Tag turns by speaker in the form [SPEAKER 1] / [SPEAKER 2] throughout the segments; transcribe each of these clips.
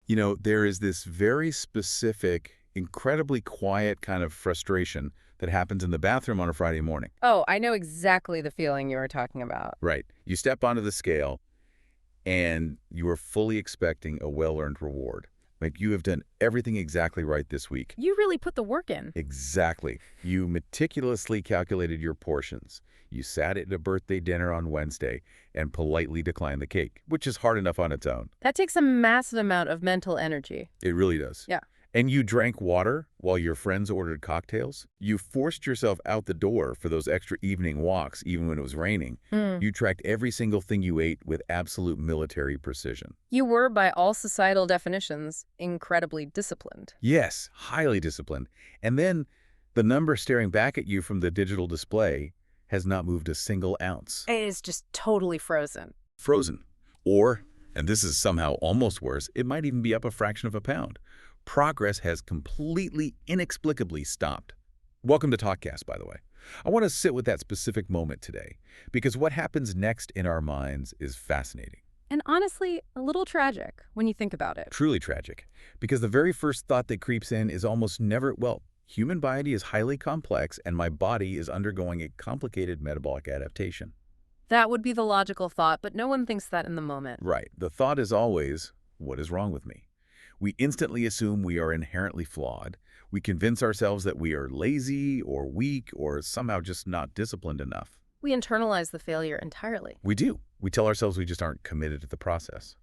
[SPEAKER 1] There is this very specific, incredibly quiet kind of frustration that happens in the bathroom on a Friday morning.
[SPEAKER 2] Oh, I know exactly the feeling you were talking about.
[SPEAKER 1] Right. You step onto the scale and you are fully expecting a well-earned reward. Like you have done everything exactly right this week.
[SPEAKER 2] You really put the work in.
[SPEAKER 1] Exactly. You meticulously calculated your portions. You sat at a birthday dinner on Wednesday and politely declined the cake, which is hard enough on its own.
[SPEAKER 2] That takes a massive amount of mental energy.
[SPEAKER 1] It really does.
[SPEAKER 2] Yeah.
[SPEAKER 1] And you drank water while your friends ordered cocktails. You forced yourself out the door for those extra evening walks, even when it was raining. You tracked every single thing you ate with absolute military precision.
[SPEAKER 2] You were, by all societal definitions, incredibly disciplined.
[SPEAKER 1] Yes, highly disciplined. And then the number staring back at you from the digital display has not moved a single ounce.
[SPEAKER 2] It is just totally frozen.
[SPEAKER 1] Frozen. Or, and this is somehow almost worse, it might even be up a fraction of a pound. Progress has completely, inexplicably stopped. Welcome to TalkKast, by the way. I want to sit with that specific moment today, because what happens next in our minds is fascinating.
[SPEAKER 2] And honestly, a little tragic when you think about it.
[SPEAKER 1] Truly tragic, because the very first thought that creeps in is almost never, well, human body is highly complex and my body is undergoing a complicated metabolic adaptation.
[SPEAKER 2] That would be the logical thought, but no one thinks that in the moment.
[SPEAKER 1] Right. The thought is always, what is wrong with me? We instantly assume we are inherently flawed. We convince ourselves that we are lazy or weak or somehow just not disciplined enough.
[SPEAKER 2] We internalize the failure entirely.
[SPEAKER 1] We do. We tell ourselves we just aren't committed to the process.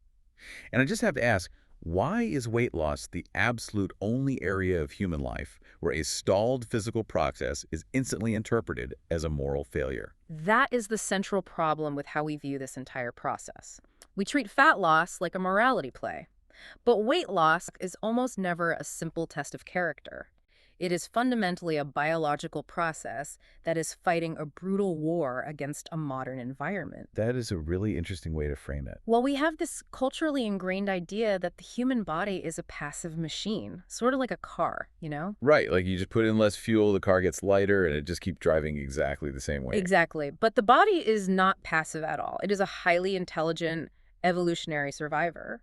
[SPEAKER 1] And I just have to ask, why is weight loss the absolute only area of human life where a stalled physical process is instantly interpreted as a moral failure?
[SPEAKER 2] That is the central problem with how we view this entire process. We treat fat loss like a morality play. But weight loss is almost never a simple test of character. It is fundamentally a biological process that is fighting a brutal war against a modern environment.
[SPEAKER 1] That is a really interesting way to frame it.
[SPEAKER 2] Well, we have this culturally ingrained idea that the human body is a passive machine, sort of like a car, you know?
[SPEAKER 1] Right, like you just put in less fuel, the car gets lighter, and it just keeps driving exactly the same way.
[SPEAKER 2] Exactly. But the body is not passive at all. It is a highly intelligent evolutionary survivor.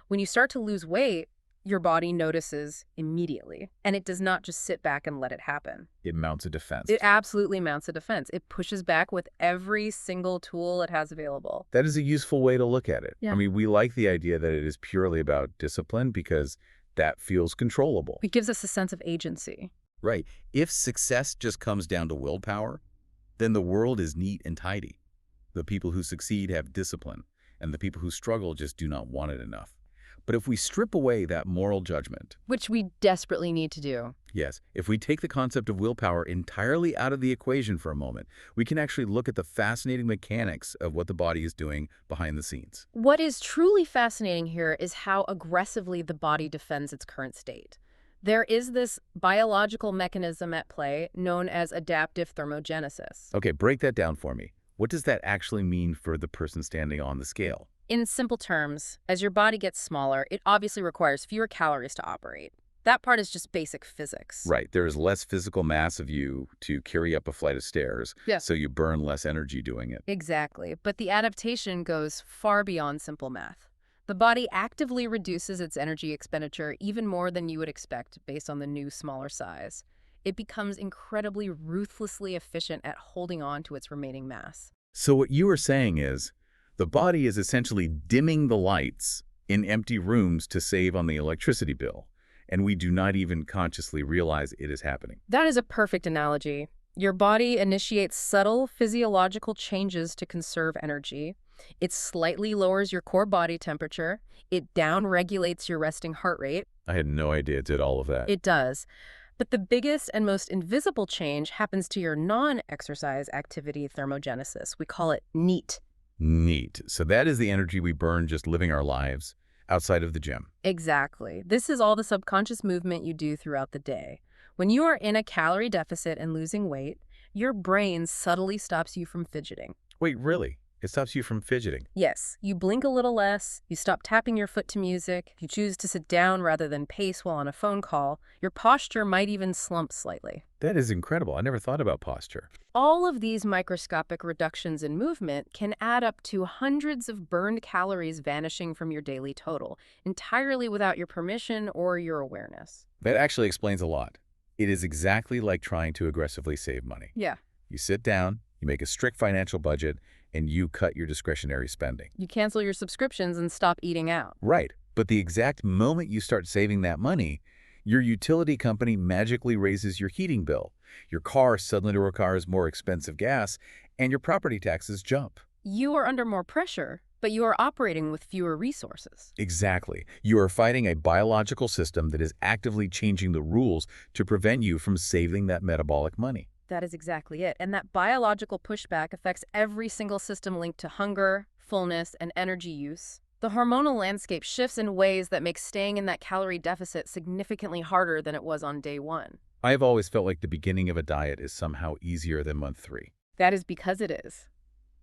[SPEAKER 2] When you start to lose weight, your body notices immediately, and it does not just sit back and let it happen.
[SPEAKER 1] It mounts a defense.
[SPEAKER 2] It absolutely mounts a defense. It pushes back with every single tool it has available.
[SPEAKER 1] That is a useful way to look at it.
[SPEAKER 2] Yeah.
[SPEAKER 1] I mean, we like the idea that it is purely about discipline because that feels controllable.
[SPEAKER 2] It gives us a sense of agency.
[SPEAKER 1] Right. If success just comes down to willpower, then the world is neat and tidy. The people who succeed have discipline, and the people who struggle just do not want it enough. But if we strip away that moral judgment,
[SPEAKER 2] Which we desperately need to do.
[SPEAKER 1] yes, if we take the concept of willpower entirely out of the equation for a moment, we can actually look at the fascinating mechanics of what the body is doing behind the scenes.
[SPEAKER 2] What is truly fascinating here is how aggressively the body defends its current state. There is this biological mechanism at play known as adaptive thermogenesis.
[SPEAKER 1] Okay, break that down for me. What does that actually mean for the person standing on the scale?
[SPEAKER 2] In simple terms, as your body gets smaller, it obviously requires fewer calories to operate. That part is just basic physics.
[SPEAKER 1] Right, there is less physical mass of you to carry up a flight of stairs,
[SPEAKER 2] Yeah.
[SPEAKER 1] so you burn less energy doing it.
[SPEAKER 2] Exactly. But the adaptation goes far beyond simple math. The body actively reduces its energy expenditure even more than you would expect based on the new, smaller size. It becomes incredibly ruthlessly efficient at holding on to its remaining mass.
[SPEAKER 1] So what you are saying is, the body is essentially dimming the lights in empty rooms to save on the electricity bill, and we do not even consciously realize it is happening.
[SPEAKER 2] That is a perfect analogy. Your body initiates subtle physiological changes to conserve energy. It slightly lowers your core body temperature. It down-regulates your resting heart rate.
[SPEAKER 1] I had no idea it did all of that.
[SPEAKER 2] It does. But the biggest and most invisible change happens to your non-exercise activity thermogenesis. We call it NEAT.
[SPEAKER 1] Neat. So that is the energy we burn just living our lives outside of the gym.
[SPEAKER 2] Exactly. This is all the subconscious movement you do throughout the day. When you are in a calorie deficit and losing weight, your brain subtly stops you from fidgeting.
[SPEAKER 1] Wait, really? It stops you from fidgeting.
[SPEAKER 2] Yes, you blink a little less, you stop tapping your foot to music, you choose to sit down rather than pace while on a phone call, your posture might even slump slightly.
[SPEAKER 1] That is incredible. I never thought about posture.
[SPEAKER 2] All of these microscopic reductions in movement can add up to hundreds of burned calories vanishing from your daily total, entirely without your permission or your awareness.
[SPEAKER 1] That actually explains a lot. It is exactly like trying to aggressively save money.
[SPEAKER 2] Yeah.
[SPEAKER 1] You sit down, you make a strict financial budget, and you cut your discretionary spending.
[SPEAKER 2] You cancel your subscriptions and stop eating out.
[SPEAKER 1] Right. But the exact moment you start saving that money, your utility company magically raises your heating bill. Your car suddenly requires more expensive gas, and your property taxes jump.
[SPEAKER 2] You are under more pressure, but you are operating with fewer resources.
[SPEAKER 1] Exactly. You are fighting a biological system that is actively changing the rules to prevent you from saving that metabolic money.
[SPEAKER 2] That is exactly it. And that biological pushback affects every single system linked to hunger, fullness, and energy use. The hormonal landscape shifts in ways that make staying in that calorie deficit significantly harder than it was on day one.
[SPEAKER 1] I have always felt like the beginning of a diet is somehow easier than month 3.
[SPEAKER 2] That is because it is.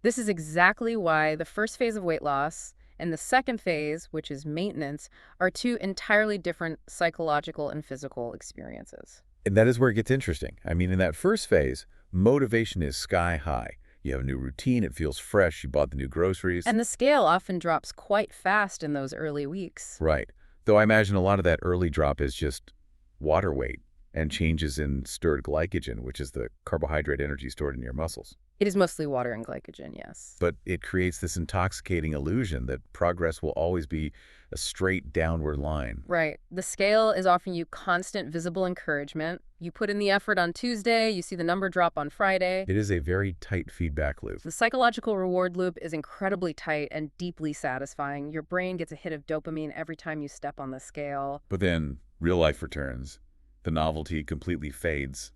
[SPEAKER 2] This is exactly why the first phase of weight loss and the second phase, which is maintenance, are two entirely different psychological and physical experiences.
[SPEAKER 1] And that is where it gets interesting. I mean, in that first phase, motivation is sky high. You have a new routine, it feels fresh, you bought the new groceries.
[SPEAKER 2] And the scale often drops quite fast in those early weeks.
[SPEAKER 1] Right. Though I imagine a lot of that early drop is just water weight and changes in stored glycogen, which is the carbohydrate energy stored in your muscles.
[SPEAKER 2] It is mostly water and glycogen, yes.
[SPEAKER 1] But it creates this intoxicating illusion that progress will always be a straight downward line.
[SPEAKER 2] Right. The scale is offering you constant visible encouragement. You put in the effort on Tuesday, you see the number drop on Friday.
[SPEAKER 1] It is a very tight feedback loop.
[SPEAKER 2] The psychological reward loop is incredibly tight and deeply satisfying. Your brain gets a hit of dopamine every time you step on the scale.
[SPEAKER 1] But then real life returns. The novelty completely fades.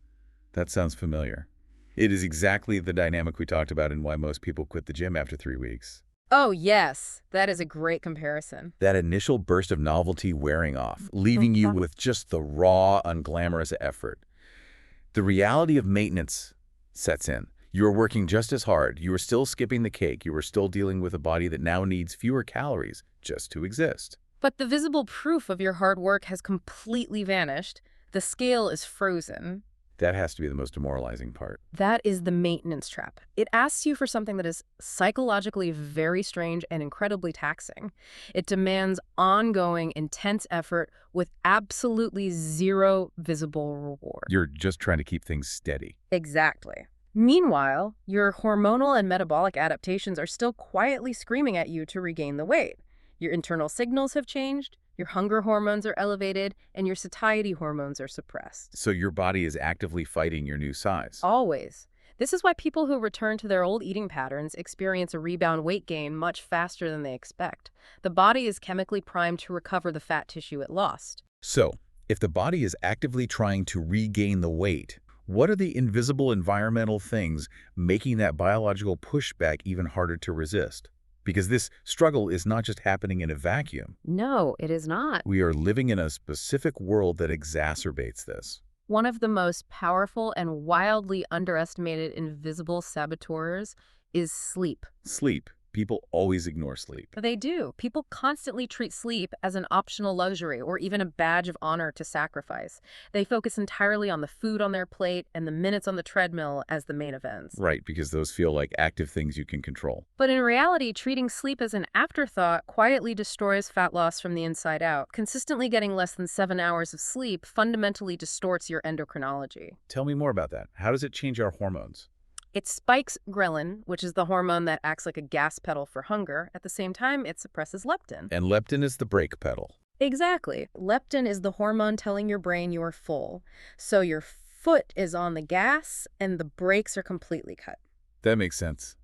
[SPEAKER 1] That sounds familiar. It is exactly the dynamic we talked about and why most people quit the gym after 3 weeks.
[SPEAKER 2] Oh, yes. That is a great comparison.
[SPEAKER 1] That initial burst of novelty wearing off, leaving you with just the raw, unglamorous effort. The reality of maintenance sets in. You are working just as hard. You are still skipping the cake. You are still dealing with a body that now needs fewer calories just to exist.
[SPEAKER 2] But the visible proof of your hard work has completely vanished. The scale is frozen.
[SPEAKER 1] That has to be the most demoralizing part.
[SPEAKER 2] That is the maintenance trap. It asks you for something that is psychologically very strange and incredibly taxing. It demands ongoing, intense effort with absolutely zero visible reward.
[SPEAKER 1] You're just trying to keep things steady.
[SPEAKER 2] Exactly. Meanwhile, your hormonal and metabolic adaptations are still quietly screaming at you to regain the weight. Your internal signals have changed, your hunger hormones are elevated, and your satiety hormones are suppressed.
[SPEAKER 1] So your body is actively fighting your new size.
[SPEAKER 2] Always. This is why people who return to their old eating patterns experience a rebound weight gain much faster than they expect. The body is chemically primed to recover the fat tissue it lost.
[SPEAKER 1] So, if the body is actively trying to regain the weight, what are the invisible environmental things making that biological pushback even harder to resist? Because this struggle is not just happening in a vacuum.
[SPEAKER 2] No, it is not.
[SPEAKER 1] We are living in a specific world that exacerbates this.
[SPEAKER 2] One of the most powerful and wildly underestimated invisible saboteurs is sleep.
[SPEAKER 1] Sleep. People always ignore sleep.
[SPEAKER 2] They do. People constantly treat sleep as an optional luxury or even a badge of honor to sacrifice. They focus entirely on the food on their plate and the minutes on the treadmill as the main events.
[SPEAKER 1] Right, because those feel like active things you can control.
[SPEAKER 2] But in reality, treating sleep as an afterthought quietly destroys fat loss from the inside out. Consistently getting less than 7 hours of sleep fundamentally distorts your endocrinology.
[SPEAKER 1] Tell me more about that. How does it change our hormones?
[SPEAKER 2] It spikes ghrelin, which is the hormone that acts like a gas pedal for hunger. At the same time, it suppresses leptin.
[SPEAKER 1] And leptin is the brake pedal.
[SPEAKER 2] Exactly. Leptin is the hormone telling your brain you're full. So your foot is on the gas and the brakes are completely cut.
[SPEAKER 1] That makes sense.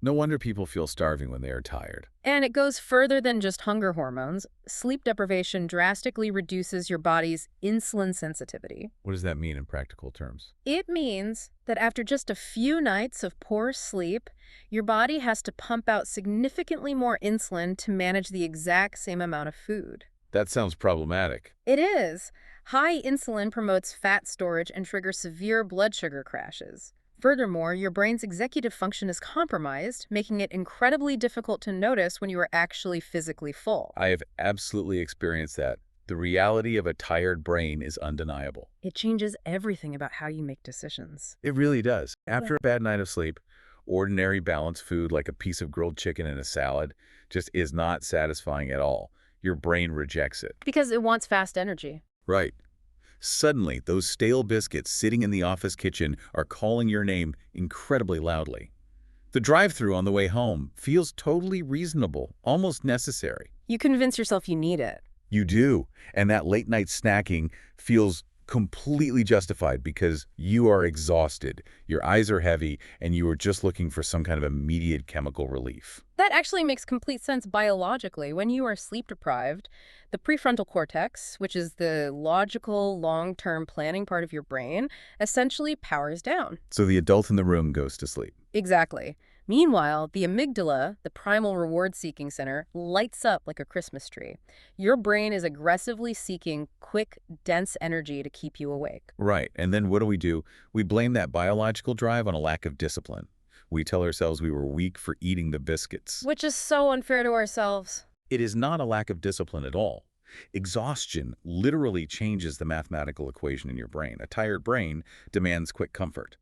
[SPEAKER 1] No wonder people feel starving when they are tired.
[SPEAKER 2] And it goes further than just hunger hormones. Sleep deprivation drastically reduces your body's insulin sensitivity.
[SPEAKER 1] What does that mean in practical terms?
[SPEAKER 2] It means that after just a few nights of poor sleep, your body has to pump out significantly more insulin to manage the exact same amount of food.
[SPEAKER 1] That sounds problematic.
[SPEAKER 2] It is. High insulin promotes fat storage and triggers severe blood sugar crashes. Furthermore, your brain's executive function is compromised, making it incredibly difficult to notice when you are actually physically full.
[SPEAKER 1] I have absolutely experienced that. The reality of a tired brain is undeniable.
[SPEAKER 2] It changes everything about how you make decisions.
[SPEAKER 1] It really does.
[SPEAKER 2] Yeah.
[SPEAKER 1] After a bad night of sleep, ordinary balanced food like a piece of grilled chicken and a salad just is not satisfying at all. Your brain rejects it.
[SPEAKER 2] Because it wants fast energy.
[SPEAKER 1] Right. Suddenly, those stale biscuits sitting in the office kitchen are calling your name incredibly loudly. The drive-thru on the way home feels totally reasonable, almost necessary.
[SPEAKER 2] You convince yourself you need it.
[SPEAKER 1] You do, and that late-night snacking feels completely justified because you are exhausted, your eyes are heavy, and you are just looking for some kind of immediate chemical relief.
[SPEAKER 2] That actually makes complete sense biologically. When you are sleep deprived, the prefrontal cortex, which is the logical, long-term planning part of your brain, essentially powers down.
[SPEAKER 1] So the adult in the room goes to sleep.
[SPEAKER 2] Exactly. Meanwhile, the amygdala, the primal reward-seeking center, lights up like a Christmas tree. Your brain is aggressively seeking quick, dense energy to keep you awake.
[SPEAKER 1] Right, and then what do? We blame that biological drive on a lack of discipline. We tell ourselves we were weak for eating the biscuits.
[SPEAKER 2] Which is so unfair to ourselves.
[SPEAKER 1] It is not a lack of discipline at all. Exhaustion literally changes the mathematical equation in your brain. A tired brain demands quick comfort.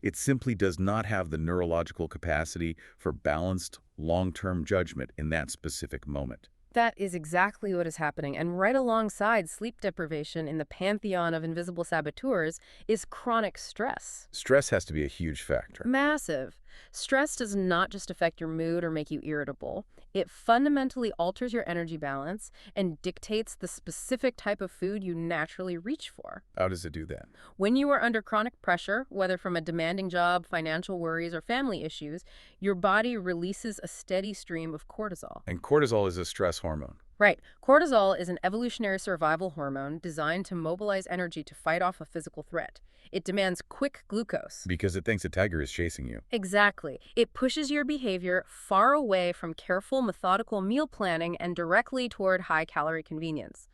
[SPEAKER 1] It simply does not have the neurological capacity for balanced, long-term judgment in that specific moment.
[SPEAKER 2] That is exactly what is happening, and right alongside sleep deprivation in the pantheon of invisible saboteurs is chronic stress.
[SPEAKER 1] Stress has to be a huge factor.
[SPEAKER 2] Massive. Stress does not just affect your mood or make you irritable. It fundamentally alters your energy balance and dictates the specific type of food you naturally reach for.
[SPEAKER 1] How does it do that?
[SPEAKER 2] When you are under chronic pressure, whether from a demanding job, financial worries, or family issues, your body releases a steady stream of cortisol.
[SPEAKER 1] And cortisol is a stress hormone.
[SPEAKER 2] Right. Cortisol is an evolutionary survival hormone designed to mobilize energy to fight off a physical threat. It demands quick glucose.
[SPEAKER 1] Because it thinks a tiger is chasing you.
[SPEAKER 2] Exactly. It pushes your behavior far away from careful, methodical meal planning and directly toward high-calorie convenience.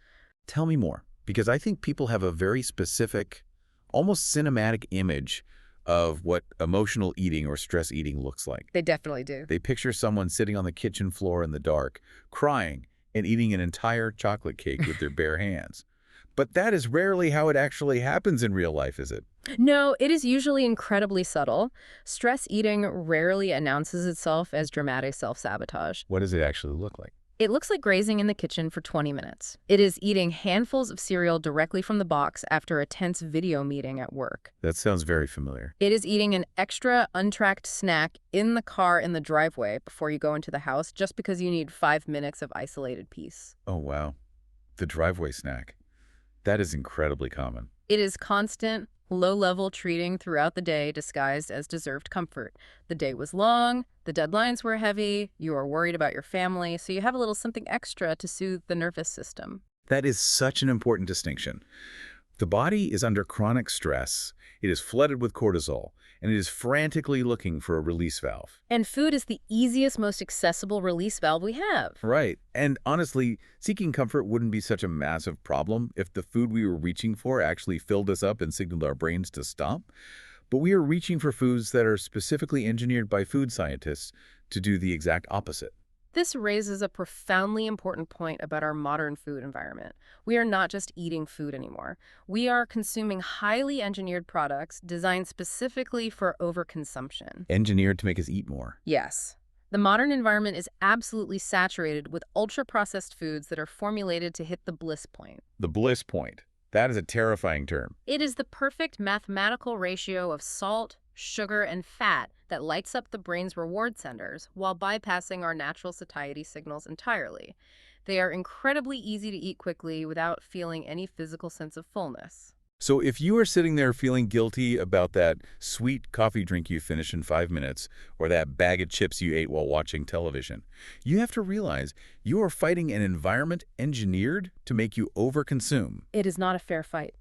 [SPEAKER 1] Tell me more, because I think people have a very specific, almost cinematic image of what emotional eating or stress eating looks like.
[SPEAKER 2] They definitely do.
[SPEAKER 1] They picture someone sitting on the kitchen floor in the dark, crying, and eating an entire chocolate cake with their bare hands. But that is rarely how it actually happens in real life, is it?
[SPEAKER 2] No, it is usually incredibly subtle. Stress eating rarely announces itself as dramatic self-sabotage.
[SPEAKER 1] What does it actually look like?
[SPEAKER 2] It looks like grazing in the kitchen for 20 minutes. It is eating handfuls of cereal directly from the box after a tense video meeting at work.
[SPEAKER 1] That sounds very familiar.
[SPEAKER 2] It is eating an extra untracked snack in the car in the driveway before you go into the house just because you need 5 minutes of isolated peace.
[SPEAKER 1] Oh, wow. The driveway snack. That is incredibly common.
[SPEAKER 2] It is constant, low-level treating throughout the day disguised as deserved comfort. The day was long, the deadlines were heavy, you are worried about your family, so you have a little something extra to soothe the nervous system.
[SPEAKER 1] That is such an important distinction. The body is under chronic stress, it is flooded with cortisol, and it is frantically looking for a release valve.
[SPEAKER 2] And food is the easiest, most accessible release valve we have.
[SPEAKER 1] Right. And honestly, seeking comfort wouldn't be such a massive problem if the food we were reaching for actually filled us up and signaled our brains to stop. But we are reaching for foods that are specifically engineered by food scientists to do the exact opposite.
[SPEAKER 2] This raises a profoundly important point about our modern food environment. We are not just eating food anymore. We are consuming highly engineered products designed specifically for overconsumption.
[SPEAKER 1] Engineered to make us eat more.
[SPEAKER 2] Yes. The modern environment is absolutely saturated with ultra-processed foods that are formulated to hit the bliss point.
[SPEAKER 1] The bliss point. That is a terrifying term.
[SPEAKER 2] It is the perfect mathematical ratio of salt, sugar, and fat that lights up the brain's reward centers while bypassing our natural satiety signals entirely. They are incredibly easy to eat quickly without feeling any physical sense of fullness.
[SPEAKER 1] So if you are sitting there feeling guilty about that sweet coffee drink you finished in 5 minutes or that bag of chips you ate while watching television, you have to realize you are fighting an environment engineered to make you overconsume.
[SPEAKER 2] It is not a fair fight.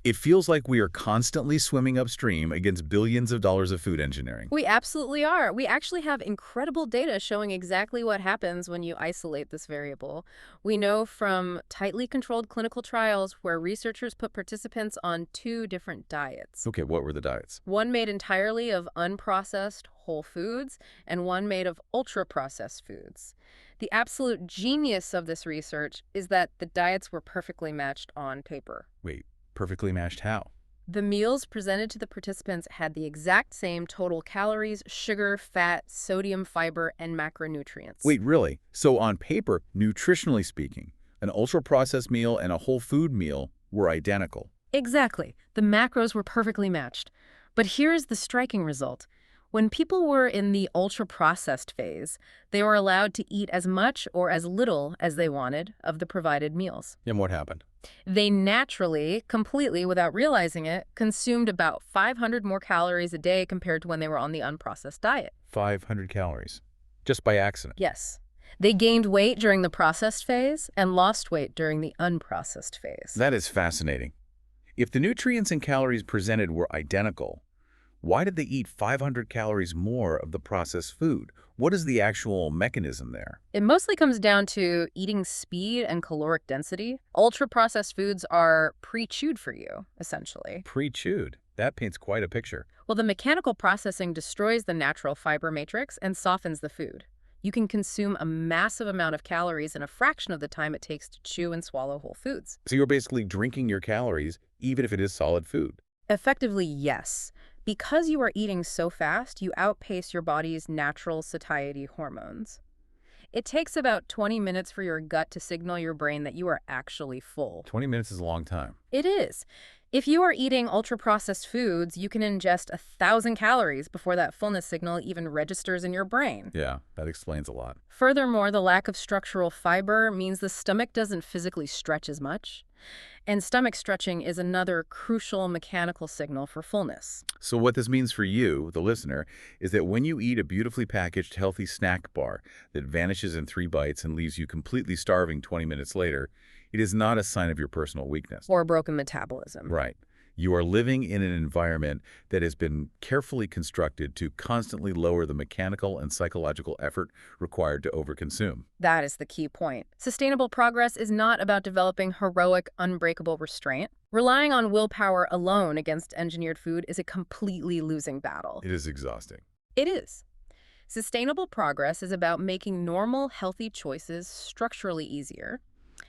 [SPEAKER 1] It feels like we are constantly swimming upstream against billions of dollars of food engineering.
[SPEAKER 2] We absolutely are. We actually have incredible data showing exactly what happens when you isolate this variable. We know from tightly controlled clinical trials where researchers put participants on two different diets.
[SPEAKER 1] Okay, what were the diets?
[SPEAKER 2] One made entirely of unprocessed whole foods and one made of ultra-processed foods. The absolute genius of this research is that the diets were perfectly matched on paper.
[SPEAKER 1] Wait, perfectly mashed how?
[SPEAKER 2] The meals presented to the participants had the exact same total calories, sugar, fat, sodium, fiber, and macronutrients.
[SPEAKER 1] Wait, really? So on paper, nutritionally speaking, an ultra-processed meal and a whole food meal were identical.
[SPEAKER 2] Exactly. The macros were perfectly matched. But here's the striking result. When people were in the ultra-processed phase, they were allowed to eat as much or as little as they wanted of the provided meals.
[SPEAKER 1] And what happened?
[SPEAKER 2] They naturally, completely without realizing it, consumed about 500 more calories a day compared to when they were on the unprocessed diet.
[SPEAKER 1] 500 calories. Just by accident.
[SPEAKER 2] Yes. They gained weight during the processed phase and lost weight during the unprocessed phase.
[SPEAKER 1] That is fascinating. If the nutrients and calories presented were identical, why did they eat 500 calories more of the processed food? What is the actual mechanism there?
[SPEAKER 2] It mostly comes down to eating speed and caloric density. Ultra-processed foods are pre-chewed for you, essentially.
[SPEAKER 1] Pre-chewed. That paints quite a picture.
[SPEAKER 2] Well, the mechanical processing destroys the natural fiber matrix and softens the food. You can consume a massive amount of calories in a fraction of the time it takes to chew and swallow whole foods.
[SPEAKER 1] So you're basically drinking your calories, even if it is solid food.
[SPEAKER 2] Effectively, yes. Because you are eating so fast, you outpace your body's natural satiety hormones. It takes about 20 minutes for your gut to signal your brain that you are actually full.
[SPEAKER 1] 20 minutes is a long time.
[SPEAKER 2] It is. If you are eating ultra-processed foods, you can ingest 1,000 calories before that fullness signal even registers in your brain.
[SPEAKER 1] Yeah, that explains a lot.
[SPEAKER 2] Furthermore, the lack of structural fiber means the stomach doesn't physically stretch as much. And stomach stretching is another crucial mechanical signal for fullness.
[SPEAKER 1] So what this means for you, the listener, is that when you eat a beautifully packaged healthy snack bar that vanishes in 3 bites and leaves you completely starving 20 minutes later, it is not a sign of your personal weakness.
[SPEAKER 2] Or broken metabolism.
[SPEAKER 1] Right. You are living in an environment that has been carefully constructed to constantly lower the mechanical and psychological effort required to overconsume.
[SPEAKER 2] That is the key point. Sustainable progress is not about developing heroic, unbreakable restraint. Relying on willpower alone against engineered food is a completely losing battle.
[SPEAKER 1] It is exhausting.
[SPEAKER 2] It is. Sustainable progress is about making normal, healthy choices structurally easier.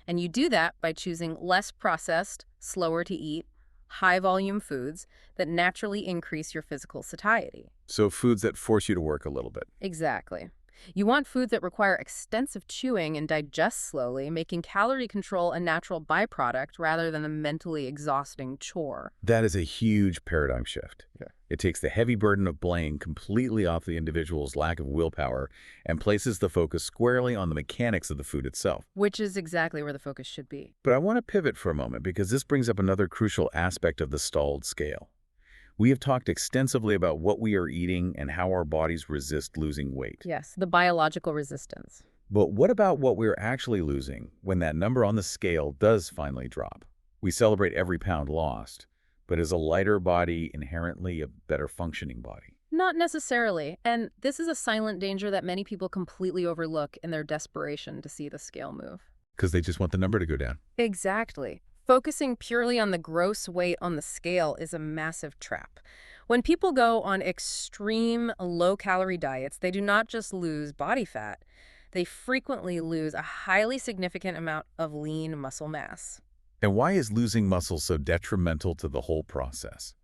[SPEAKER 2] And you do that by choosing less processed, slower to eat, high-volume foods that naturally increase your physical satiety.
[SPEAKER 1] So foods that force you to work a little bit.
[SPEAKER 2] Exactly. You want foods that require extensive chewing and digest slowly, making calorie control a natural byproduct rather than a mentally exhausting chore.
[SPEAKER 1] That is a huge paradigm shift.
[SPEAKER 2] Yeah.
[SPEAKER 1] It takes the heavy burden of blame completely off the individual's lack of willpower and places the focus squarely on the mechanics of the food itself.
[SPEAKER 2] Which is exactly where the focus should be.
[SPEAKER 1] But I want to pivot for a moment because this brings up another crucial aspect of the stalled scale. We have talked extensively about what we are eating and how our bodies resist losing weight.
[SPEAKER 2] Yes, the biological resistance.
[SPEAKER 1] But what about what we're actually losing when that number on the scale does finally drop? We celebrate every pound lost, but is a lighter body inherently a better functioning body?
[SPEAKER 2] Not necessarily, and this is a silent danger that many people completely overlook in their desperation to see the scale move.
[SPEAKER 1] Because they just want the number to go down.
[SPEAKER 2] Exactly. Focusing purely on the gross weight on the scale is a massive trap. When people go on extreme low-calorie diets, they do not just lose body fat, they frequently lose a highly significant amount of lean muscle mass.
[SPEAKER 1] And why is losing muscle so detrimental to the whole process?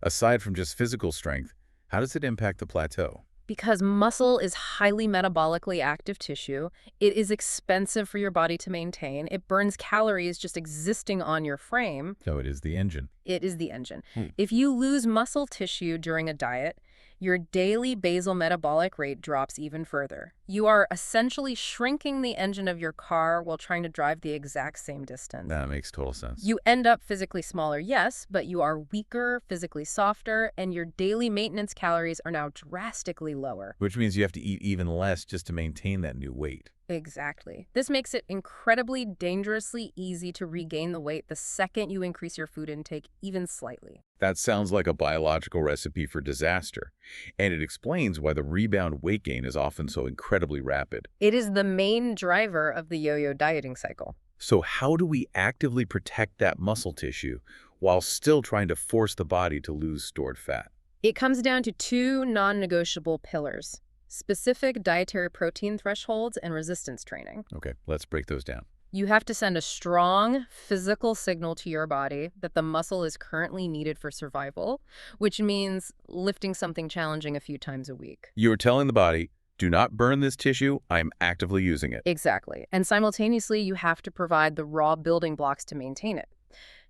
[SPEAKER 1] Aside from just physical strength, how does it impact the plateau?
[SPEAKER 2] Because muscle is highly metabolically active tissue, it is expensive for your body to maintain. It burns calories just existing on your frame.
[SPEAKER 1] So it is the engine.
[SPEAKER 2] It is the engine. If you lose muscle tissue during a diet, your daily basal metabolic rate drops even further. You are essentially shrinking the engine of your car while trying to drive the exact same distance.
[SPEAKER 1] That makes total sense.
[SPEAKER 2] You end up physically smaller, yes, but you are weaker, physically softer, and your daily maintenance calories are now drastically lower.
[SPEAKER 1] Which means you have to eat even less just to maintain that new weight.
[SPEAKER 2] Exactly. This makes it incredibly dangerously easy to regain the weight the second you increase your food intake even slightly.
[SPEAKER 1] That sounds like a biological recipe for disaster, and it explains why the rebound weight gain is often so incredibly rapid.
[SPEAKER 2] It is the main driver of the yo-yo dieting cycle.
[SPEAKER 1] So how do we actively protect that muscle tissue while still trying to force the body to lose stored fat?
[SPEAKER 2] It comes down to two non-negotiable pillars: specific dietary protein thresholds and resistance training.
[SPEAKER 1] Okay, let's break those down.
[SPEAKER 2] You have to send a strong physical signal to your body that the muscle is currently needed for survival, which means lifting something challenging a few times a week.
[SPEAKER 1] You are telling the body, do not burn this tissue, I am actively using it.
[SPEAKER 2] Exactly. And simultaneously, you have to provide the raw building blocks to maintain it.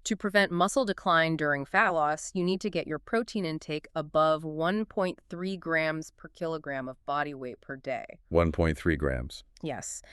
[SPEAKER 2] To prevent muscle decline during fat loss, you need to get your protein intake above 1.3 grams per kilogram of body weight per day.
[SPEAKER 1] 1.3 grams.
[SPEAKER 2] Yes.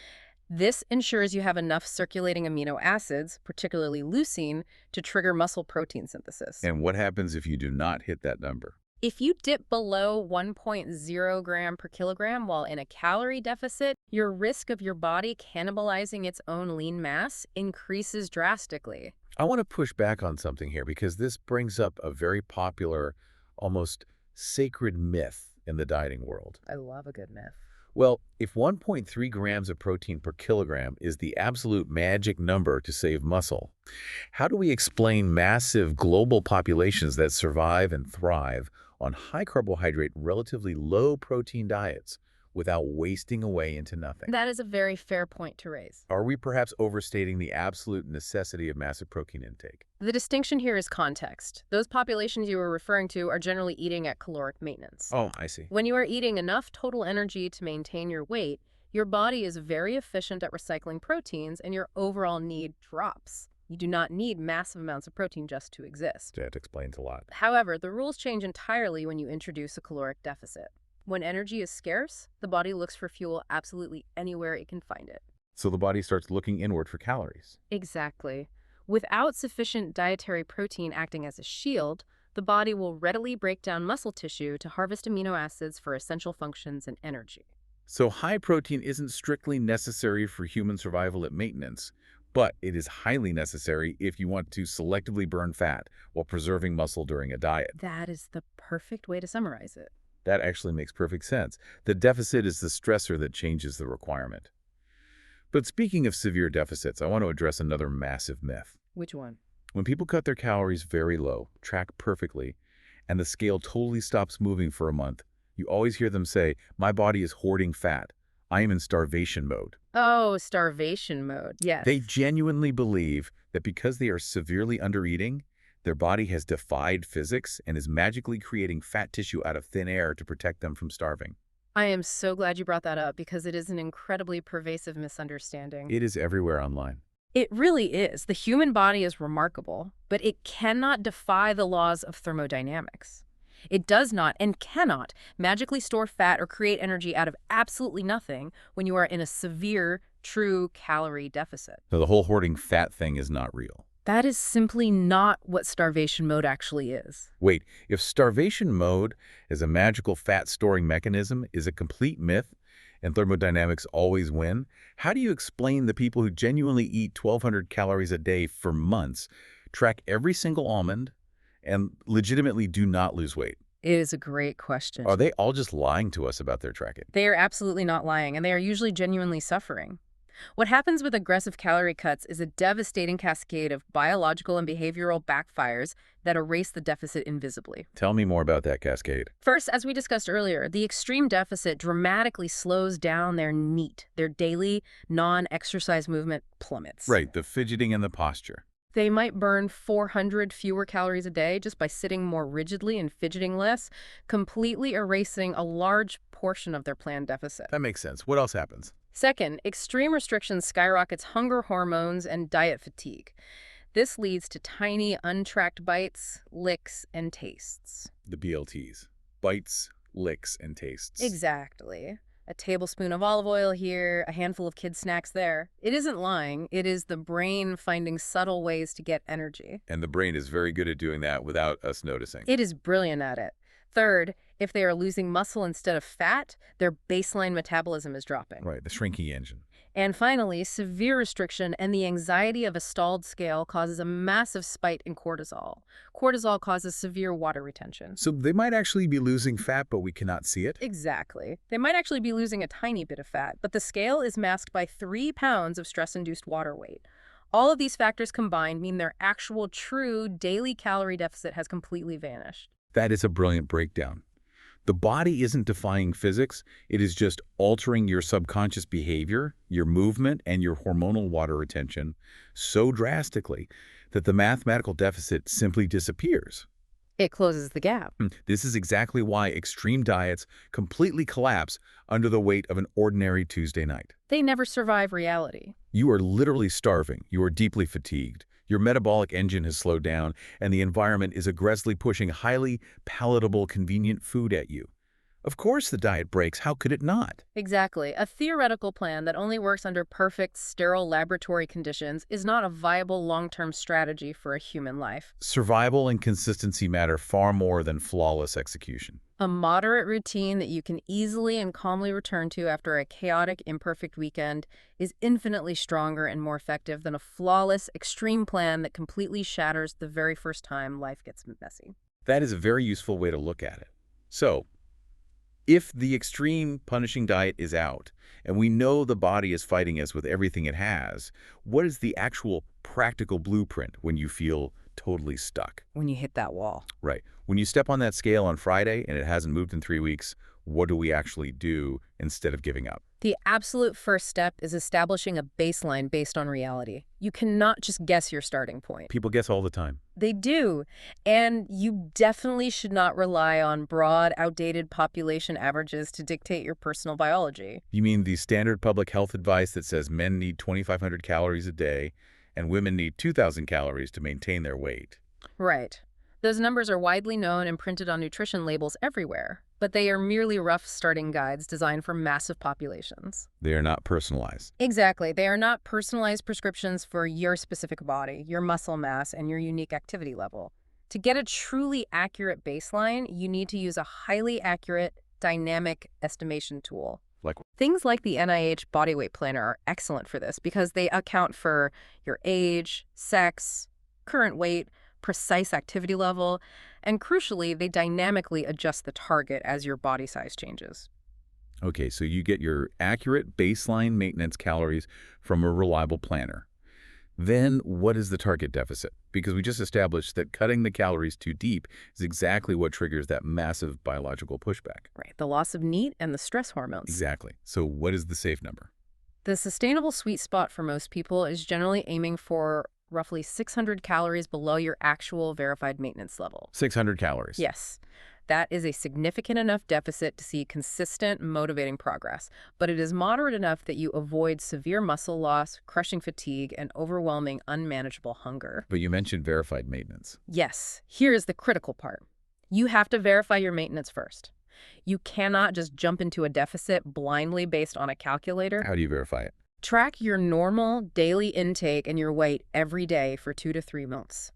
[SPEAKER 2] This ensures you have enough circulating amino acids, particularly leucine, to trigger muscle protein synthesis.
[SPEAKER 1] And what happens if you do not hit that number?
[SPEAKER 2] If you dip below 1.0 gram per kilogram while in a calorie deficit, your risk of your body cannibalizing its own lean mass increases drastically.
[SPEAKER 1] I want to push back on something here because this brings up a very popular, almost sacred myth in the dieting world.
[SPEAKER 2] I love a good myth.
[SPEAKER 1] Well, if 1.3 grams of protein per kilogram is the absolute magic number to save muscle, how do we explain massive global populations that survive and thrive on high-carbohydrate, relatively low-protein diets without wasting away into nothing?
[SPEAKER 2] That is a very fair point to raise.
[SPEAKER 1] Are we perhaps overstating the absolute necessity of massive protein intake?
[SPEAKER 2] The distinction here is context. Those populations you were referring to are generally eating at caloric maintenance.
[SPEAKER 1] Oh, I see.
[SPEAKER 2] When you are eating enough total energy to maintain your weight, your body is very efficient at recycling proteins and your overall need drops. You do not need massive amounts of protein just to exist.
[SPEAKER 1] That explains a lot.
[SPEAKER 2] However, the rules change entirely when you introduce a caloric deficit. When energy is scarce, the body looks for fuel absolutely anywhere it can find it.
[SPEAKER 1] So the body starts looking inward for calories.
[SPEAKER 2] Exactly. Without sufficient dietary protein acting as a shield, the body will readily break down muscle tissue to harvest amino acids for essential functions and energy.
[SPEAKER 1] So high protein isn't strictly necessary for human survival at maintenance, but it is highly necessary if you want to selectively burn fat while preserving muscle during a diet.
[SPEAKER 2] That is the perfect way to summarize it.
[SPEAKER 1] That actually makes perfect sense. The deficit is the stressor that changes the requirement. But speaking of severe deficits, I want to address another massive myth.
[SPEAKER 2] Which one?
[SPEAKER 1] When people cut their calories very low, track perfectly, and the scale totally stops moving for a month, you always hear them say, my body is hoarding fat. I am in starvation mode.
[SPEAKER 2] Oh, starvation mode. Yes.
[SPEAKER 1] They genuinely believe that because they are severely undereating, their body has defied physics and is magically creating fat tissue out of thin air to protect them from starving.
[SPEAKER 2] I am so glad you brought that up because it is an incredibly pervasive misunderstanding.
[SPEAKER 1] It is everywhere online.
[SPEAKER 2] It really is. The human body is remarkable, but it cannot defy the laws of thermodynamics. It does not and cannot magically store fat or create energy out of absolutely nothing when you are in a severe, true calorie deficit.
[SPEAKER 1] So the whole hoarding fat thing is not real.
[SPEAKER 2] That is simply not what starvation mode actually is.
[SPEAKER 1] Wait, if starvation mode as a magical fat-storing mechanism is a complete myth and thermodynamics always win, how do you explain the people who genuinely eat 1,200 calories a day for months, track every single almond, and legitimately do not lose weight?
[SPEAKER 2] It is a great question.
[SPEAKER 1] Are they all just lying to us about their tracking?
[SPEAKER 2] They are absolutely not lying, and they are usually genuinely suffering. What happens with aggressive calorie cuts is a devastating cascade of biological and behavioral backfires that erase the deficit invisibly.
[SPEAKER 1] Tell me more about that cascade.
[SPEAKER 2] First, as we discussed earlier, the extreme deficit dramatically slows down their NEAT, their daily non-exercise movement plummets.
[SPEAKER 1] Right, the fidgeting and the posture.
[SPEAKER 2] They might burn 400 fewer calories a day just by sitting more rigidly and fidgeting less, completely erasing a large portion of their planned deficit.
[SPEAKER 1] That makes sense. What else happens?
[SPEAKER 2] Second, extreme restrictions skyrockets hunger hormones and diet fatigue. This leads to tiny, untracked bites, licks, and tastes.
[SPEAKER 1] The BLTs. Bites, licks, and tastes.
[SPEAKER 2] Exactly. A tablespoon of olive oil here, a handful of kid snacks there. It isn't lying. It is the brain finding subtle ways to get energy.
[SPEAKER 1] And the brain is very good at doing that without us noticing.
[SPEAKER 2] It is brilliant at it. Third, if they are losing muscle instead of fat, their baseline metabolism is dropping.
[SPEAKER 1] Right, the shrinking engine.
[SPEAKER 2] And finally, severe restriction and the anxiety of a stalled scale causes a massive spike in cortisol. Cortisol causes severe water retention.
[SPEAKER 1] So they might actually be losing fat, but we cannot see it?
[SPEAKER 2] Exactly. They might actually be losing a tiny bit of fat, but the scale is masked by 3 pounds of stress-induced water weight. All of these factors combined mean their actual true daily calorie deficit has completely vanished.
[SPEAKER 1] That is a brilliant breakdown. The body isn't defying physics, it is just altering your subconscious behavior, your movement, and your hormonal water retention so drastically that the mathematical deficit simply disappears.
[SPEAKER 2] It closes the gap.
[SPEAKER 1] This is exactly why extreme diets completely collapse under the weight of an ordinary Tuesday night.
[SPEAKER 2] They never survive reality.
[SPEAKER 1] You are literally starving, you are deeply fatigued, your metabolic engine has slowed down, and the environment is aggressively pushing highly palatable, convenient food at you. Of course the diet breaks, how could it not?
[SPEAKER 2] Exactly. A theoretical plan that only works under perfect, sterile laboratory conditions is not a viable long-term strategy for a human life.
[SPEAKER 1] Survival and consistency matter far more than flawless execution.
[SPEAKER 2] A moderate routine that you can easily and calmly return to after a chaotic, imperfect weekend is infinitely stronger and more effective than a flawless, extreme plan that completely shatters the very first time life gets messy.
[SPEAKER 1] That is a very useful way to look at it. So, if the extreme punishing diet is out, and we know the body is fighting us with everything it has, what is the actual practical blueprint when you feel totally stuck?
[SPEAKER 2] When you hit that wall.
[SPEAKER 1] Right. When you step on that scale on Friday and it hasn't moved in 3 weeks, what do we actually do instead of giving up?
[SPEAKER 2] The absolute first step is establishing a baseline based on reality. You cannot just guess your starting point.
[SPEAKER 1] People guess all the time.
[SPEAKER 2] They do. And you definitely should not rely on broad, outdated population averages to dictate your personal biology.
[SPEAKER 1] You mean the standard public health advice that says men need 2,500 calories a day and women need 2,000 calories to maintain their weight?
[SPEAKER 2] Right. Those numbers are widely known and printed on nutrition labels everywhere, but they are merely rough starting guides designed for massive populations.
[SPEAKER 1] They are not personalized.
[SPEAKER 2] Exactly. They are not personalized prescriptions for your specific body, your muscle mass, and your unique activity level. To get a truly accurate baseline, you need to use a highly accurate, dynamic estimation tool.
[SPEAKER 1] Like,
[SPEAKER 2] Things like the NIH Body Weight Planner are excellent for this because they account for your age, sex, current weight, precise activity level, and crucially, they dynamically adjust the target as your body size changes.
[SPEAKER 1] okay, so you get your accurate baseline maintenance calories from a reliable planner. Then what is the target deficit? Because we just established that cutting the calories too deep is exactly what triggers that massive biological pushback.
[SPEAKER 2] Right, the loss of NEAT and the stress hormones.
[SPEAKER 1] Exactly. So what is the safe number?
[SPEAKER 2] The sustainable sweet spot for most people is generally aiming for roughly 600 calories below your actual verified maintenance level.
[SPEAKER 1] 600 calories.
[SPEAKER 2] Yes, that is a significant enough deficit to see consistent, motivating progress, but it is moderate enough that you avoid severe muscle loss, crushing fatigue, and overwhelming, unmanageable hunger.
[SPEAKER 1] But you mentioned verified maintenance.
[SPEAKER 2] Yes, here is the critical part. You have to verify your maintenance first. You cannot just jump into a deficit blindly based on a calculator.
[SPEAKER 1] How do you verify it?
[SPEAKER 2] Track your normal daily intake and your weight every day for 2 to 3 months.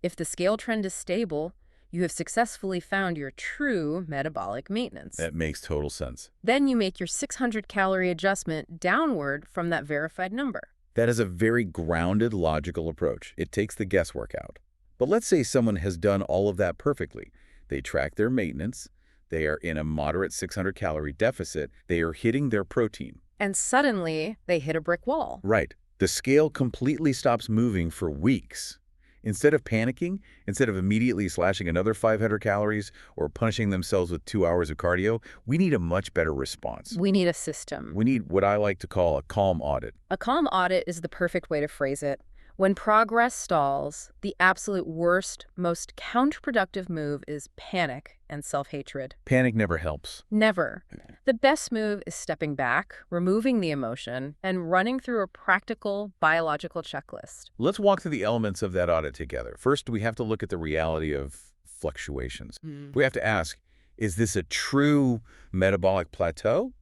[SPEAKER 2] If the scale trend is stable, you have successfully found your true metabolic maintenance.
[SPEAKER 1] That makes total sense.
[SPEAKER 2] Then you make your 600-calorie adjustment downward from that verified number.
[SPEAKER 1] That is a very grounded, logical approach. It takes the guesswork out. But let's say someone has done all of that perfectly. They track their maintenance. They are in a moderate 600-calorie deficit. They are hitting their protein.
[SPEAKER 2] And suddenly, they hit a brick wall.
[SPEAKER 1] Right. The scale completely stops moving for weeks. Instead of panicking, instead of immediately slashing another 500 calories or punishing themselves with 2 hours of cardio, we need a much better response.
[SPEAKER 2] We need a system.
[SPEAKER 1] We need what I like to call a calm audit.
[SPEAKER 2] A calm audit is the perfect way to phrase it. When progress stalls, the absolute worst, most counterproductive move is panic and self-hatred.
[SPEAKER 1] Panic never helps.
[SPEAKER 2] Never. The best move is stepping back, removing the emotion, and running through a practical biological checklist.
[SPEAKER 1] Let's walk through the elements of that audit together. First, we have to look at the reality of fluctuations. We have to ask, is this a true metabolic plateau?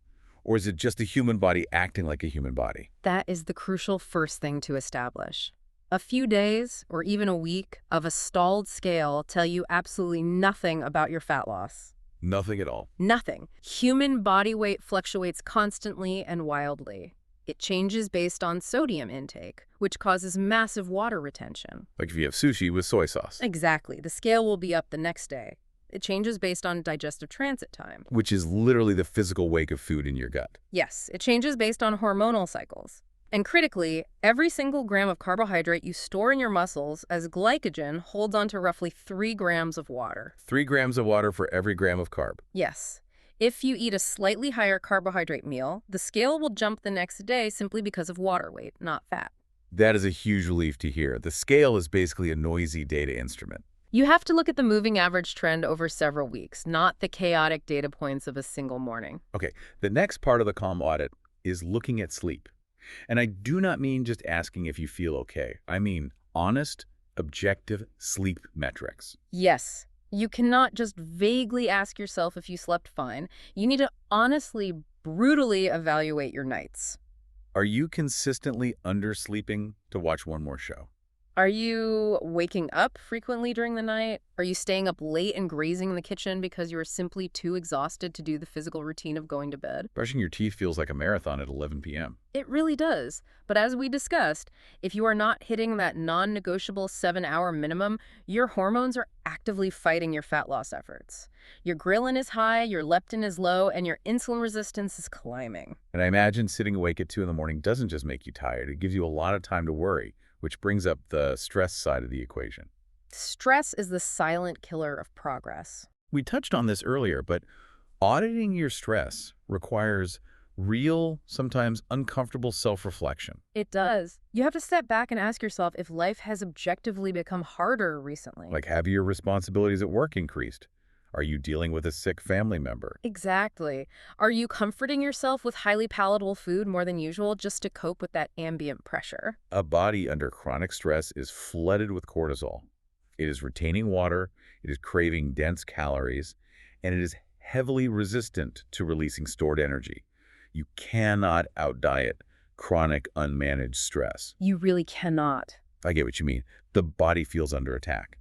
[SPEAKER 1] Or is it just the human body acting like a human body?
[SPEAKER 2] That is the crucial first thing to establish. A few days, or even a week, of a stalled scale tell you absolutely nothing about your fat loss.
[SPEAKER 1] Nothing at all.
[SPEAKER 2] Nothing. Human body weight fluctuates constantly and wildly. It changes based on sodium intake, which causes massive water retention.
[SPEAKER 1] Like if you have sushi with soy sauce,
[SPEAKER 2] Exactly. The scale will be up the next day. It changes based on digestive transit time.
[SPEAKER 1] which is literally the physical wake of food in your gut.
[SPEAKER 2] Yes, it changes based on hormonal cycles. And critically, every single gram of carbohydrate you store in your muscles as glycogen holds onto roughly 3 grams of water.
[SPEAKER 1] 3 grams of water for every gram of carb.
[SPEAKER 2] Yes. If you eat a slightly higher carbohydrate meal, the scale will jump the next day simply because of water weight, not fat.
[SPEAKER 1] That is a huge relief to hear. The scale is basically a noisy data instrument.
[SPEAKER 2] You have to look at the moving average trend over several weeks, not the chaotic data points of a single morning.
[SPEAKER 1] Okay, the next part of the calm audit is looking at sleep. And I do not mean just asking if you feel okay. I mean honest, objective sleep metrics.
[SPEAKER 2] Yes, you cannot just vaguely ask yourself if you slept fine. You need to honestly, brutally evaluate your nights.
[SPEAKER 1] Are you consistently undersleeping to watch one more show?
[SPEAKER 2] Are you waking up frequently during the night? Are you staying up late and grazing in the kitchen because you are simply too exhausted to do the physical routine of going to bed?
[SPEAKER 1] Brushing your teeth feels like a marathon at 11 p.m.
[SPEAKER 2] It really does. But as we discussed, if you are not hitting that non-negotiable 7-hour minimum, your hormones are actively fighting your fat loss efforts. Your ghrelin is high, your leptin is low, and your insulin resistance is climbing.
[SPEAKER 1] And I imagine sitting awake at 2 in the morning doesn't just make you tired. It gives you a lot of time to worry, which brings up the stress side of the equation.
[SPEAKER 2] Stress is the silent killer of progress.
[SPEAKER 1] We touched on this earlier, but auditing your stress requires real, sometimes uncomfortable self-reflection.
[SPEAKER 2] It does. You have to step back and ask yourself if life has objectively become harder recently.
[SPEAKER 1] Like, have your responsibilities at work increased? Are you dealing with a sick family member?
[SPEAKER 2] Exactly. Are you comforting yourself with highly palatable food more than usual just to cope with that ambient pressure?
[SPEAKER 1] A body under chronic stress is flooded with cortisol. It is retaining water, it is craving dense calories, and it is heavily resistant to releasing stored energy. You cannot outdiet chronic unmanaged stress.
[SPEAKER 2] You really cannot.
[SPEAKER 1] I get what you mean. The body feels under attack.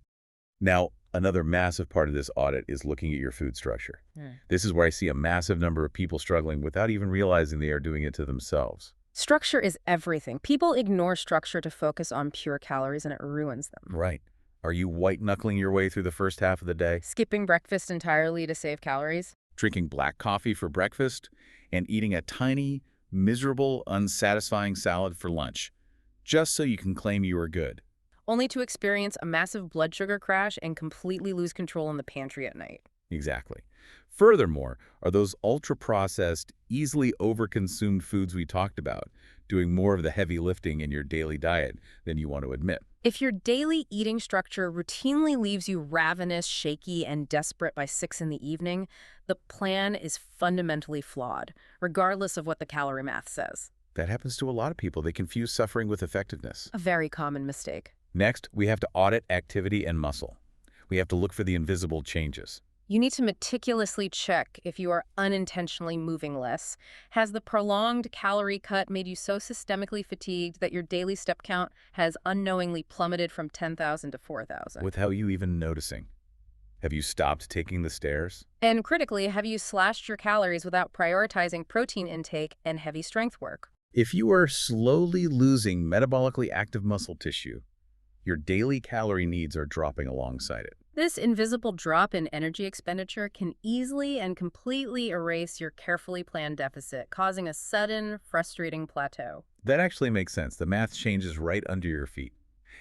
[SPEAKER 1] Now, another massive part of this audit is looking at your food structure. This is where I see a massive number of people struggling without even realizing they are doing it to themselves.
[SPEAKER 2] Structure is everything. People ignore structure to focus on pure calories and it ruins them.
[SPEAKER 1] Right. Are you white-knuckling your way through the first half of the day?
[SPEAKER 2] Skipping breakfast entirely to save calories?
[SPEAKER 1] Drinking black coffee for breakfast and eating a tiny, miserable, unsatisfying salad for lunch, just so you can claim you are good.
[SPEAKER 2] Only to experience a massive blood sugar crash and completely lose control in the pantry at night.
[SPEAKER 1] Exactly. Furthermore, are those ultra-processed, easily overconsumed foods we talked about doing more of the heavy lifting in your daily diet than you want to admit?
[SPEAKER 2] If your daily eating structure routinely leaves you ravenous, shaky, and desperate by 6 in the evening, the plan is fundamentally flawed, regardless of what the calorie math says.
[SPEAKER 1] That happens to a lot of people. They confuse suffering with effectiveness.
[SPEAKER 2] A very common mistake.
[SPEAKER 1] Next, we have to audit activity and muscle. We have to look for the invisible changes.
[SPEAKER 2] You need to meticulously check if you are unintentionally moving less. Has the prolonged calorie cut made you so systemically fatigued that your daily step count has unknowingly plummeted from 10,000 to 4,000?
[SPEAKER 1] Without you even noticing. Have you stopped taking the stairs?
[SPEAKER 2] And critically, have you slashed your calories without prioritizing protein intake and heavy strength work?
[SPEAKER 1] If you are slowly losing metabolically active muscle tissue, your daily calorie needs are dropping alongside it.
[SPEAKER 2] This invisible drop in energy expenditure can easily and completely erase your carefully planned deficit, causing a sudden, frustrating plateau.
[SPEAKER 1] That actually makes sense. The math changes right under your feet.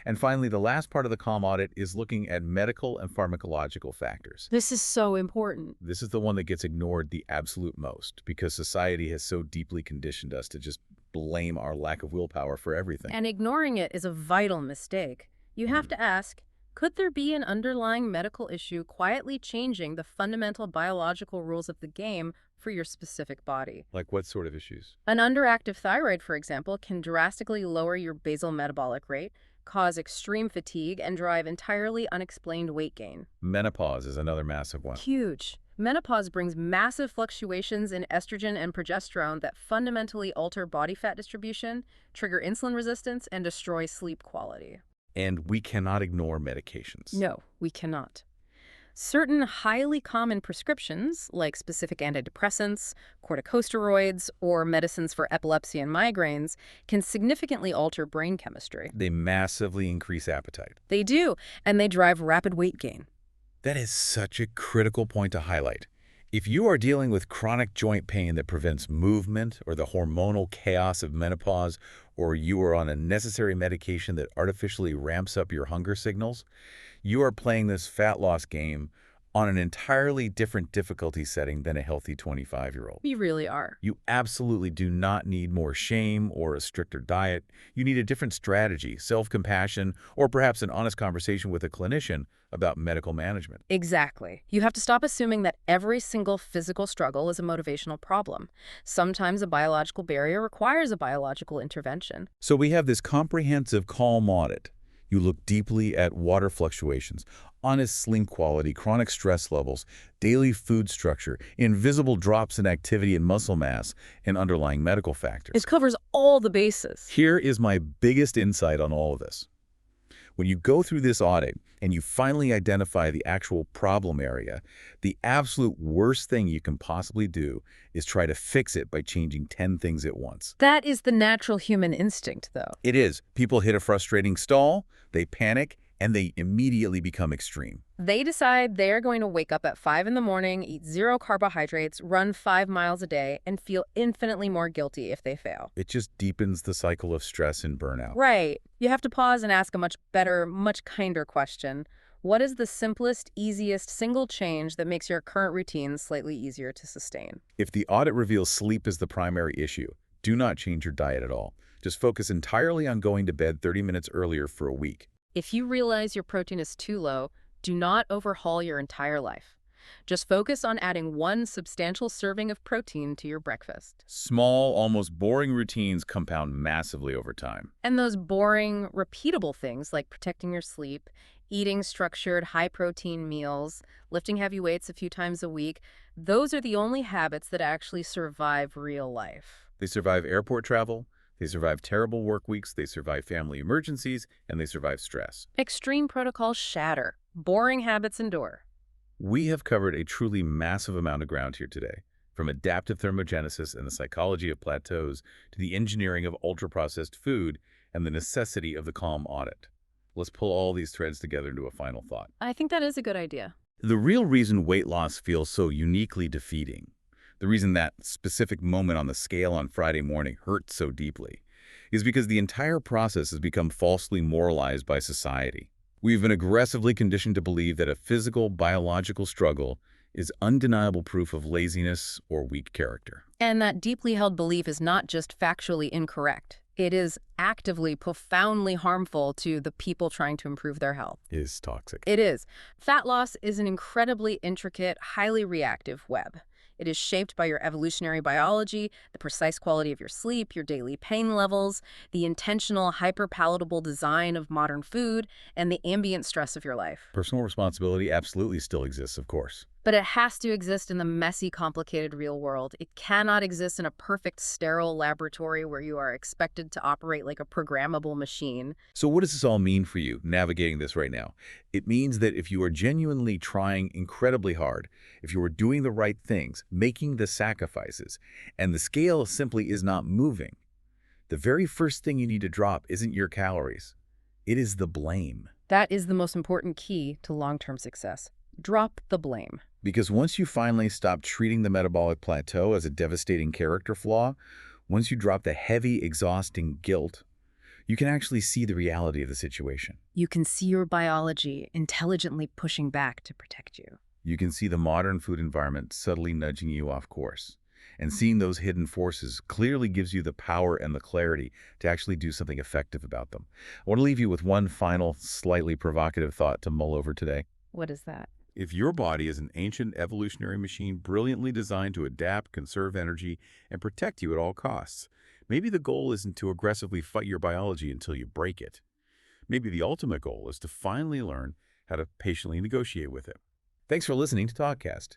[SPEAKER 1] And finally, the last part of the calm audit is looking at medical and pharmacological factors.
[SPEAKER 2] This is so important.
[SPEAKER 1] This is the one that gets ignored the absolute most because society has so deeply conditioned us to just blame our lack of willpower for everything.
[SPEAKER 2] And ignoring it is a vital mistake. You have to ask, could there be an underlying medical issue quietly changing the fundamental biological rules of the game for your specific body?
[SPEAKER 1] Like what sort of issues?
[SPEAKER 2] An underactive thyroid, for example, can drastically lower your basal metabolic rate, cause extreme fatigue, and drive entirely unexplained weight gain.
[SPEAKER 1] Menopause is another massive one.
[SPEAKER 2] Huge. Menopause brings massive fluctuations in estrogen and progesterone that fundamentally alter body fat distribution, trigger insulin resistance, and destroy sleep quality.
[SPEAKER 1] And we cannot ignore medications.
[SPEAKER 2] No, we cannot. Certain highly common prescriptions, like specific antidepressants, corticosteroids, or medicines for epilepsy and migraines, can significantly alter brain chemistry.
[SPEAKER 1] They massively increase appetite.
[SPEAKER 2] They do, and they drive rapid weight gain.
[SPEAKER 1] That is such a critical point to highlight. If you are dealing with chronic joint pain that prevents movement or the hormonal chaos of menopause, or you are on a necessary medication that artificially ramps up your hunger signals, you are playing this fat loss game on an entirely different difficulty setting than a healthy 25-year-old.
[SPEAKER 2] We really are.
[SPEAKER 1] You absolutely do not need more shame or a stricter diet. You need a different strategy, self-compassion, or perhaps an honest conversation with a clinician about medical management.
[SPEAKER 2] Exactly. You have to stop assuming that every single physical struggle is a motivational problem. Sometimes a biological barrier requires a biological intervention.
[SPEAKER 1] So we have this comprehensive calm audit. You look deeply at water fluctuations, honest sleep quality, chronic stress levels, daily food structure, invisible drops in activity and muscle mass, and underlying medical factors.
[SPEAKER 2] It covers all the bases.
[SPEAKER 1] Here is my biggest insight on all of this. When you go through this audit and you finally identify the actual problem area, the absolute worst thing you can possibly do is try to fix it by changing 10 things at once.
[SPEAKER 2] That is the natural human instinct, though.
[SPEAKER 1] It is. People hit a frustrating stall, they panic, and they immediately become extreme.
[SPEAKER 2] They decide they're going to wake up at 5 in the morning, eat 0 carbohydrates, run 5 miles a day, and feel infinitely more guilty if they fail.
[SPEAKER 1] It just deepens the cycle of stress and burnout.
[SPEAKER 2] Right. You have to pause and ask a much better, much kinder question. What is the simplest, easiest single change that makes your current routine slightly easier to sustain?
[SPEAKER 1] If the audit reveals sleep is the primary issue, do not change your diet at all. Just focus entirely on going to bed 30 minutes earlier for a week.
[SPEAKER 2] If you realize your protein is too low, do not overhaul your entire life. Just focus on adding 1 substantial serving of protein to your breakfast.
[SPEAKER 1] Small, almost boring routines compound massively over time.
[SPEAKER 2] And those boring, repeatable things like protecting your sleep, eating structured, high-protein meals, lifting heavy weights a few times a week, those are the only habits that actually survive real life.
[SPEAKER 1] They survive airport travel, they survive terrible work weeks, they survive family emergencies, and they survive stress.
[SPEAKER 2] Extreme protocols shatter. Boring habits endure.
[SPEAKER 1] We have covered a truly massive amount of ground here today, from adaptive thermogenesis and the psychology of plateaus to the engineering of ultra-processed food and the necessity of the calm audit. Let's pull all these threads together into a final thought.
[SPEAKER 2] I think that is a good idea.
[SPEAKER 1] The real reason weight loss feels so uniquely defeating, the reason that specific moment on the scale on Friday morning hurts so deeply, is because the entire process has become falsely moralized by society. We've been aggressively conditioned to believe that a physical, biological struggle is undeniable proof of laziness or weak character.
[SPEAKER 2] And that deeply held belief is not just factually incorrect. It is actively, profoundly harmful to the people trying to improve their health.
[SPEAKER 1] It is toxic.
[SPEAKER 2] It is. Fat loss is an incredibly intricate, highly reactive web. It is shaped by your evolutionary biology, the precise quality of your sleep, your daily pain levels, the intentional, hyper-palatable design of modern food, and the ambient stress of your life.
[SPEAKER 1] Personal responsibility absolutely still exists, of course.
[SPEAKER 2] But it has to exist in the messy, complicated real world. It cannot exist in a perfect, sterile laboratory where you are expected to operate like a programmable machine.
[SPEAKER 1] So what does this all mean for you, navigating this right now? It means that if you are genuinely trying incredibly hard, if you are doing the right things, making the sacrifices, and the scale simply is not moving, the very first thing you need to drop isn't your calories. It is the blame.
[SPEAKER 2] That is the most important key to long-term success. Drop the blame.
[SPEAKER 1] Because once you finally stop treating the metabolic plateau as a devastating character flaw, once you drop the heavy, exhausting guilt, you can actually see the reality of the situation.
[SPEAKER 2] You can see your biology intelligently pushing back to protect you.
[SPEAKER 1] You can see the modern food environment subtly nudging you off course. And seeing those hidden forces clearly gives you the power and the clarity to actually do something effective about them. I want to leave you with one final, slightly provocative thought to mull over today.
[SPEAKER 2] What is that?
[SPEAKER 1] If your body is an ancient evolutionary machine brilliantly designed to adapt, conserve energy, and protect you at all costs, maybe the goal isn't to aggressively fight your biology until you break it. Maybe the ultimate goal is to finally learn how to patiently negotiate with it. Thanks for listening to TalkKast.